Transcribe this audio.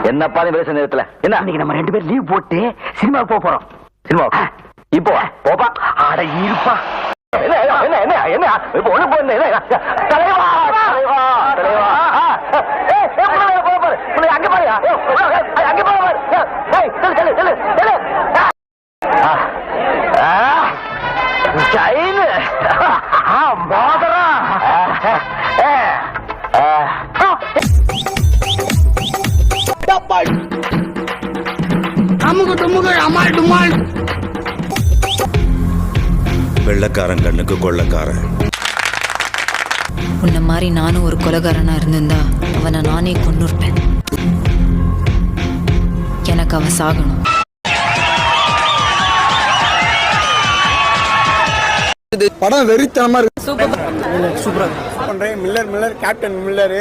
என்னப்பா நீ பேச நேரத்துல என்ன இன்னைக்கு நம்ம 2 பேரும் லீவ் போட்டு சினிமாவுக்கு போறோம். சினிமா இப்போ போப்பா. அட இருப்பா. என்ன என்ன என்ன என்ன இப்ப ஒண்ணு போன தலைவா தலைவா தலைவா அங்க பாரு அங்க பாரு வெள்ளக்காரன் கண்ணுக்கு கொள்ளக்காரன். உன்ன மாதிரி நானும் ஒரு கொலைகாரனா இருந்திருந்தா அவனை நானே கொன்னுருப்பேன். எனக்கு அவ சாகணும். படம் வெறித்தனமா இருக்கு. சூப்பரா பண்றேன். Miller captain Miller